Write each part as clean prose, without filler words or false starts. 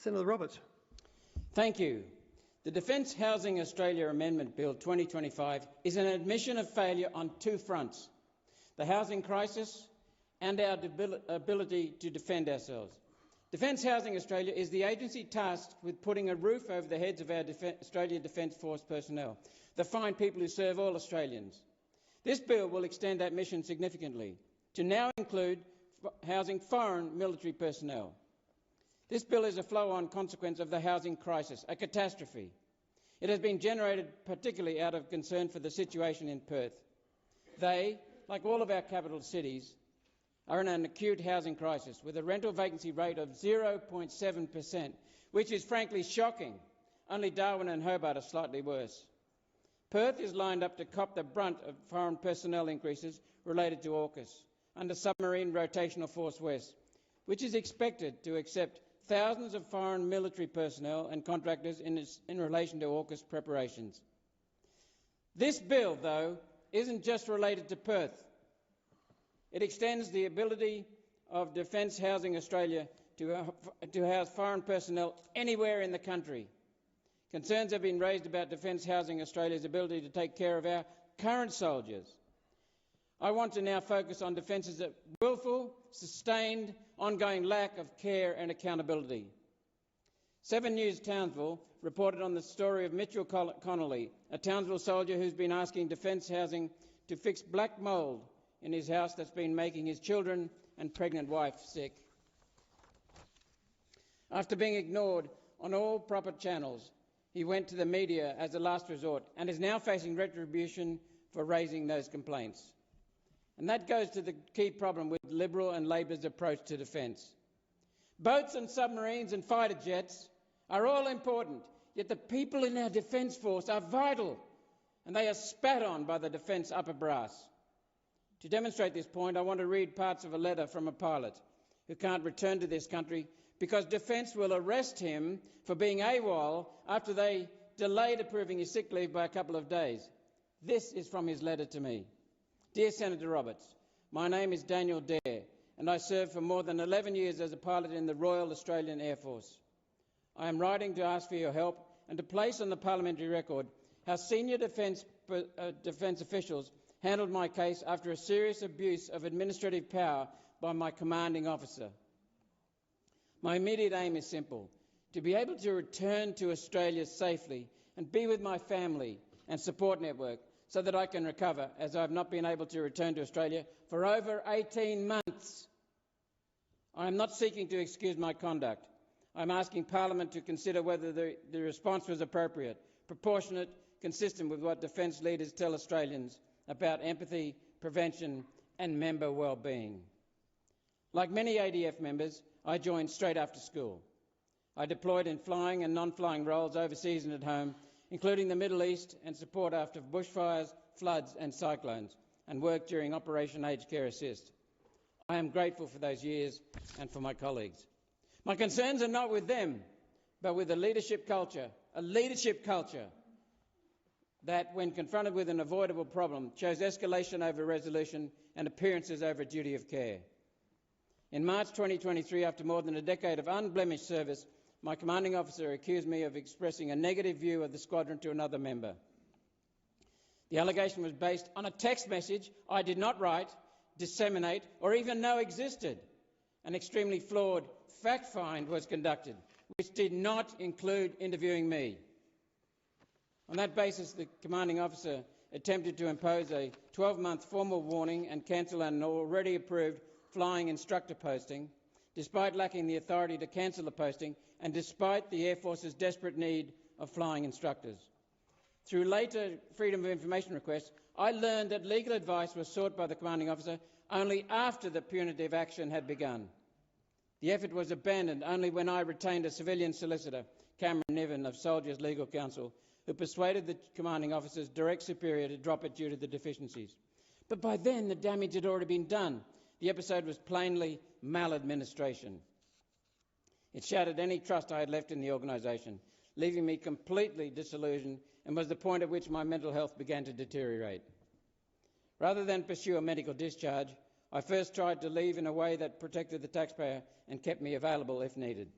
Senator Roberts. Thank you. The Defence Housing Australia Amendment Bill 2025 is an admission of failure on two fronts: the housing crisis and our ability to defend ourselves. Defence Housing Australia is the agency tasked with putting a roof over the heads of our Australian Defence Force personnel, the fine people who serve all Australians. This bill will extend that mission significantly to now include housing foreign military personnel. This bill is a flow-on consequence of the housing crisis, a catastrophe. It has been generated particularly out of concern for the situation in Perth. They, like all of our capital cities, are in an acute housing crisis with a rental vacancy rate of 0.7%, which is frankly shocking. Only Darwin and Hobart are slightly worse. Perth is lined up to cop the brunt of foreign personnel increases related to AUKUS under Submarine Rotational Force West, which is expected to accept thousands of foreign military personnel and contractors in relation to AUKUS preparations. This bill, though, isn't just related to Perth. It extends the ability of Defence Housing Australia to house foreign personnel anywhere in the country. Concerns have been raised about Defence Housing Australia's ability to take care of our current soldiers. I want to now focus on Defence's willful, sustained, ongoing lack of care and accountability. 7 News Townsville reported on the story of Mitchell Connolly, a Townsville soldier who's been asking Defence Housing to fix black mould in his house that's been making his children and pregnant wife sick. After being ignored on all proper channels, he went to the media as a last resort and is now facing retribution for raising those complaints. And that goes to the key problem with Liberal and Labor's approach to defence. Boats and submarines and fighter jets are all important, yet the people in our Defence Force are vital, and they are spat on by the Defence upper brass. To demonstrate this point, I want to read parts of a letter from a pilot who can't return to this country because Defence will arrest him for being AWOL after they delayed approving his sick leave by a couple of days. This is from his letter to me. Dear Senator Roberts, my name is Daniel Dare, and I served for more than 11 years as a pilot in the Royal Australian Air Force. I am writing to ask for your help and to place on the parliamentary record how senior defence officials handled my case after a serious abuse of administrative power by my commanding officer. My immediate aim is simple: to be able to return to Australia safely and be with my family and support network so that I can recover, as I have not been able to return to Australia for over 18 months. I am not seeking to excuse my conduct. I am asking Parliament to consider whether the response was appropriate, proportionate, consistent with what Defence leaders tell Australians about empathy, prevention and member well-being. Like many ADF members, I joined straight after school. I deployed in flying and non-flying roles overseas and at home, including the Middle East and support after bushfires, floods and cyclones, and worked during Operation Aged Care Assist. I am grateful for those years and for my colleagues. My concerns are not with them, but with a leadership culture that, when confronted with an avoidable problem, chose escalation over resolution and appearances over duty of care. In March 2023, after more than a decade of unblemished service, my commanding officer accused me of expressing a negative view of the squadron to another member. The allegation was based on a text message I did not write, disseminate, or even know existed. An extremely flawed fact find was conducted, which did not include interviewing me. On that basis, the commanding officer attempted to impose a 12-month formal warning and cancel an already approved flying instructor posting, despite lacking the authority to cancel the posting and despite the Air Force's desperate need of flying instructors. Through later Freedom of Information requests, I learned that legal advice was sought by the commanding officer only after the punitive action had begun. The effort was abandoned only when I retained a civilian solicitor, Cameron Niven of Soldiers Legal Counsel, who persuaded the commanding officer's direct superior to drop it due to the deficiencies. But by then, the damage had already been done. The episode was plainly maladministration. It shattered any trust I had left in the organisation, leaving me completely disillusioned, and was the point at which my mental health began to deteriorate. Rather than pursue a medical discharge, I first tried to leave in a way that protected the taxpayer and kept me available if needed.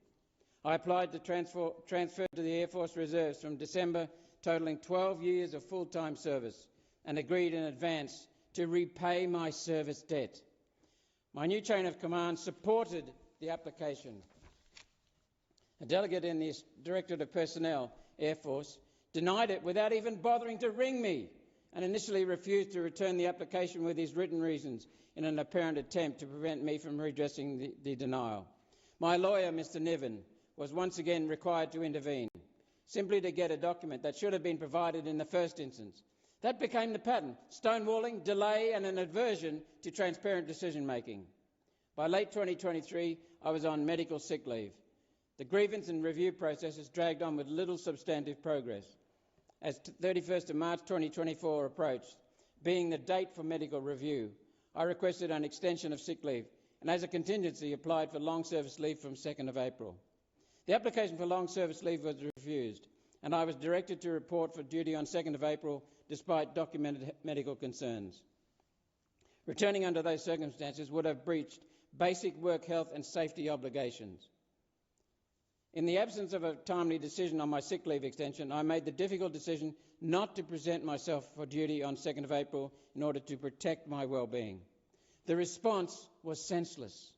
I applied to transfer to the Air Force Reserves from December, totalling 12 years of full-time service, and agreed in advance to repay my service debt. My new chain of command supported the application. A delegate in the Directorate of Personnel, Air Force, denied it without even bothering to ring me, and initially refused to return the application with his written reasons in an apparent attempt to prevent me from redressing the denial. My lawyer, Mr. Niven, was once again required to intervene, simply to get a document that should have been provided in the first instance. That became the pattern: stonewalling, delay and an aversion to transparent decision-making. By late 2023, I was on medical sick leave. The grievance and review processes dragged on with little substantive progress. As 31st of March 2024 approached, being the date for medical review, I requested an extension of sick leave and as a contingency applied for long service leave from 2nd of April. The application for long service leave was refused and I was directed to report for duty on 2nd of April despite documented medical concerns. Returning under those circumstances would have breached basic work health and safety obligations. In the absence of a timely decision on my sick leave extension, I made the difficult decision not to present myself for duty on 2nd of April in order to protect my well-being. The response was senseless.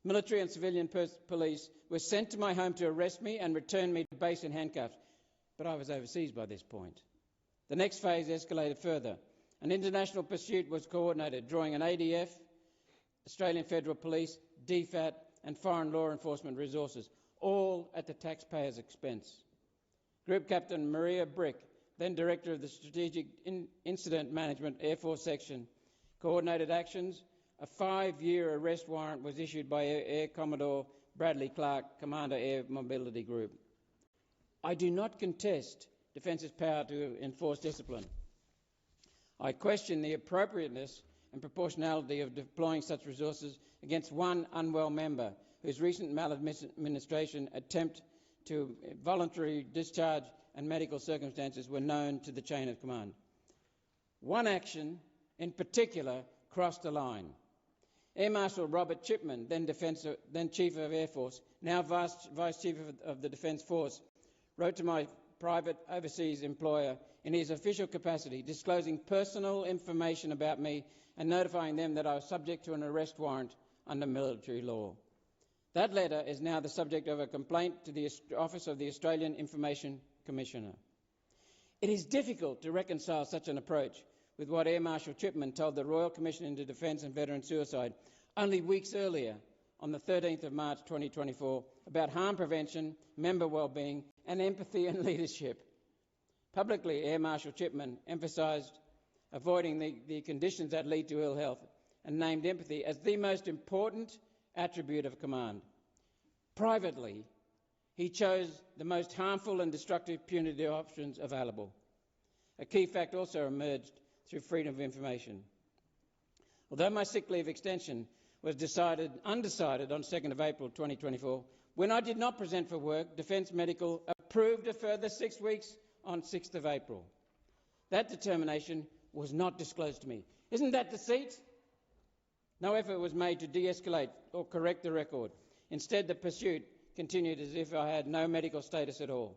Military and civilian police were sent to my home to arrest me and return me to base in handcuffs, but I was overseas by this point. The next phase escalated further. An international pursuit was coordinated, drawing an ADF, Australian Federal Police, DFAT and foreign law enforcement resources, all at the taxpayer's expense. Group Captain Maria Brick, then Director of the Strategic Incident Management Air Force Section, coordinated actions. A 5-year arrest warrant was issued by Air Commodore Bradley Clark, Commander Air Mobility Group. I do not contest Defence's power to enforce discipline. I question the appropriateness and proportionality of deploying such resources against one unwell member whose recent maladministration, attempt to voluntary discharge and medical circumstances were known to the chain of command. One action in particular crossed the line. Air Marshal Robert Chipman, then Chief of Air Force, now Vice Chief of the Defence Force, wrote to my private overseas employer in his official capacity, disclosing personal information about me and notifying them that I was subject to an arrest warrant under military law. That letter is now the subject of a complaint to the Office of the Australian Information Commissioner. It is difficult to reconcile such an approach with what Air Marshal Chipman told the Royal Commission into Defence and Veteran Suicide only weeks earlier, on the 13th of March 2024, about harm prevention, member wellbeing and empathy and leadership. Publicly, Air Marshal Chipman emphasised avoiding the conditions that lead to ill health and named empathy as the most important attribute of command. Privately, he chose the most harmful and destructive punitive options available. A key fact also emerged through freedom of information. Although my sick leave extension was undecided on 2nd of April 2024, when I did not present for work, Defence Medical approved a further 6 weeks on 6th of April. That determination was not disclosed to me. Isn't that deceit? No effort was made to de-escalate or correct the record. Instead, the pursuit continued as if I had no medical status at all.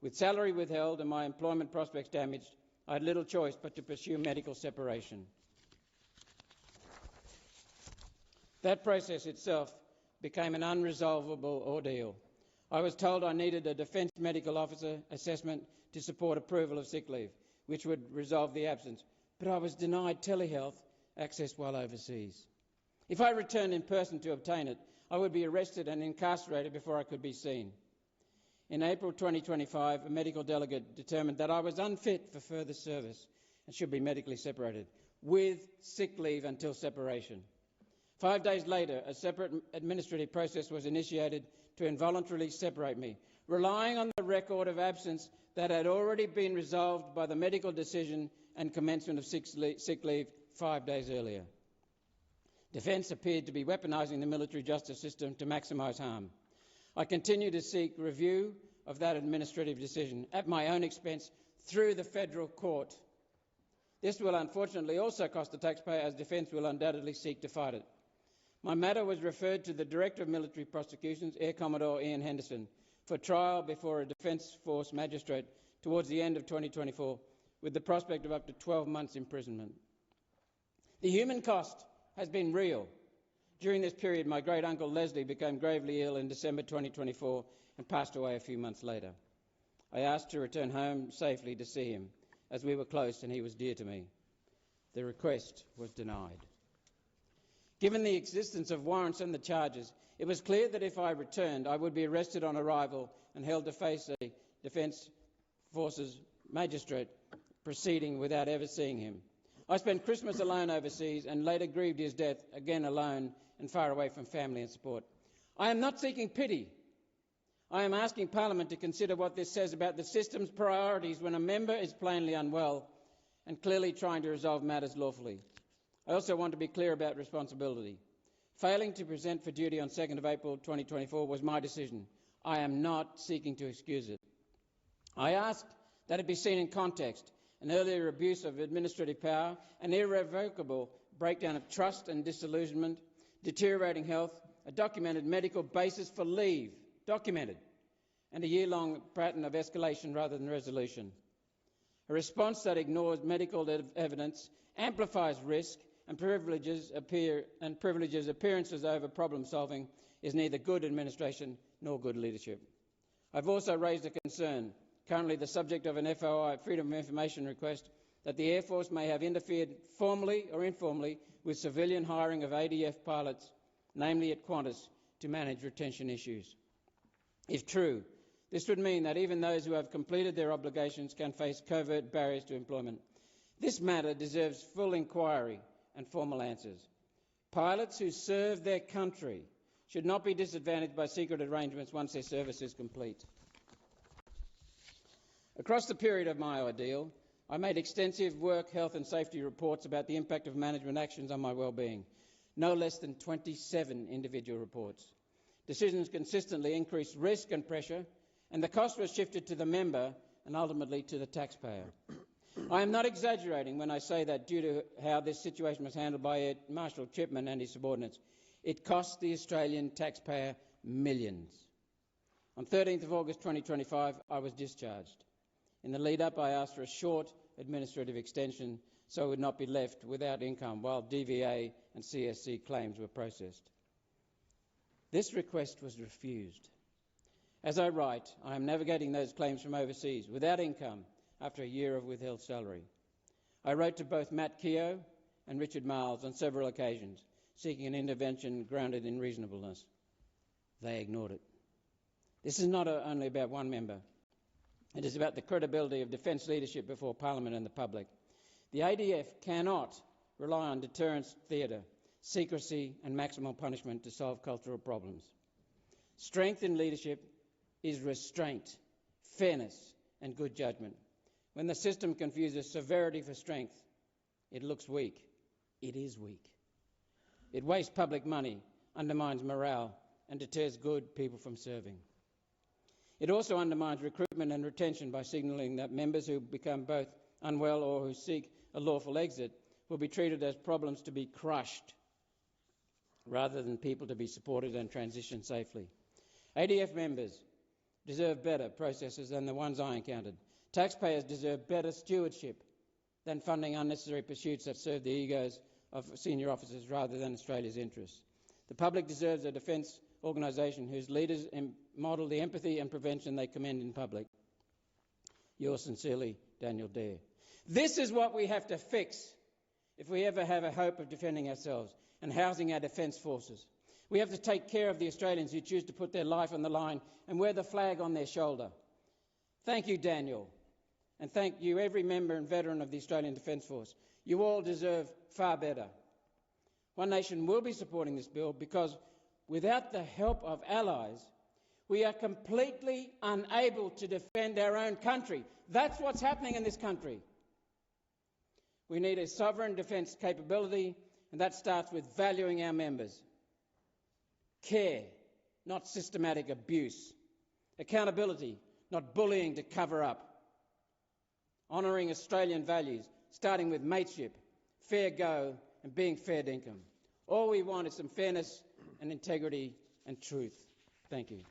With salary withheld and my employment prospects damaged, I had little choice but to pursue medical separation. That process itself became an unresolvable ordeal. I was told I needed a Defence Medical Officer assessment to support approval of sick leave, which would resolve the absence, but I was denied telehealth access while overseas. If I returned in person to obtain it, I would be arrested and incarcerated before I could be seen. In April 2025, a medical delegate determined that I was unfit for further service and should be medically separated, with sick leave until separation. 5 days later, a separate administrative process was initiated to involuntarily separate me, relying on the record of absence that had already been resolved by the medical decision and commencement of sick leave 5 days earlier. Defence appeared to be weaponising the military justice system to maximise harm. I continue to seek review of that administrative decision at my own expense through the federal court. This will unfortunately also cost the taxpayer, as Defence will undoubtedly seek to fight it. My matter was referred to the Director of Military Prosecutions, Air Commodore Ian Henderson, for trial before a Defence Force magistrate towards the end of 2024, with the prospect of up to 12 months imprisonment. The human cost has been real. During this period, my great-uncle Leslie became gravely ill in December 2024 and passed away a few months later. I asked to return home safely to see him, as we were close and he was dear to me. The request was denied. Given the existence of warrants and the charges, it was clear that if I returned, I would be arrested on arrival and held to face a Defence Forces magistrate proceeding without ever seeing him. I spent Christmas alone overseas and later grieved his death, again alone and far away from family and support. I am not seeking pity. I am asking Parliament to consider what this says about the system's priorities when a member is plainly unwell and clearly trying to resolve matters lawfully. I also want to be clear about responsibility. Failing to present for duty on 2nd of April 2024 was my decision. I am not seeking to excuse it. I ask that it be seen in context. An earlier abuse of administrative power, an irrevocable breakdown of trust and disillusionment, deteriorating health, a documented medical basis for leave, documented, and a year-long pattern of escalation rather than resolution. A response that ignores medical evidence, amplifies risk, and privileges appearances over problem-solving is neither good administration nor good leadership. I've also raised a concern, currently the subject of an FOI, Freedom of Information request, that the Air Force may have interfered formally or informally with civilian hiring of ADF pilots, namely at Qantas, to manage retention issues. If true, this would mean that even those who have completed their obligations can face covert barriers to employment. This matter deserves full inquiry and formal answers. Pilots who serve their country should not be disadvantaged by secret arrangements once their service is complete. Across the period of my ordeal, I made extensive work, health and safety reports about the impact of management actions on my well-being. No less than 27 individual reports. Decisions consistently increased risk and pressure, and the cost was shifted to the member and ultimately to the taxpayer. I am not exaggerating when I say that due to how this situation was handled by Air Marshal Chipman and his subordinates, it cost the Australian taxpayer millions. On 13th of August 2025, I was discharged. In the lead-up, I asked for a short administrative extension so I would not be left without income while DVA and CSC claims were processed. This request was refused. As I write, I am navigating those claims from overseas without income after a year of withheld salary. I wrote to both Matt Keogh and Richard Marles on several occasions, seeking an intervention grounded in reasonableness. They ignored it. This is not only about one member. It is about the credibility of defence leadership before Parliament and the public. The ADF cannot rely on deterrence theatre, secrecy and maximum punishment to solve cultural problems. Strength in leadership is restraint, fairness and good judgment. When the system confuses severity for strength, it looks weak. It is weak. It wastes public money, undermines morale and deters good people from serving. It also undermines recruitment and retention by signalling that members who become both unwell or who seek a lawful exit will be treated as problems to be crushed rather than people to be supported and transitioned safely. ADF members deserve better processes than the ones I encountered. Taxpayers deserve better stewardship than funding unnecessary pursuits that serve the egos of senior officers rather than Australia's interests. The public deserves a defence organisation whose leaders model the empathy and prevention they commend in public. Yours sincerely, Daniel Dare. This is what we have to fix if we ever have a hope of defending ourselves and housing our defence forces. We have to take care of the Australians who choose to put their life on the line and wear the flag on their shoulder. Thank you, Daniel. And thank you, every member and veteran of the Australian Defence Force. You all deserve far better. One Nation will be supporting this bill because without the help of allies, we are completely unable to defend our own country. That's what's happening in this country. We need a sovereign defence capability, and that starts with valuing our members. Care, not systematic abuse. Accountability, not bullying to cover up. Honouring Australian values, starting with mateship, fair go and being fair dinkum. All we want is some fairness and integrity and truth. Thank you.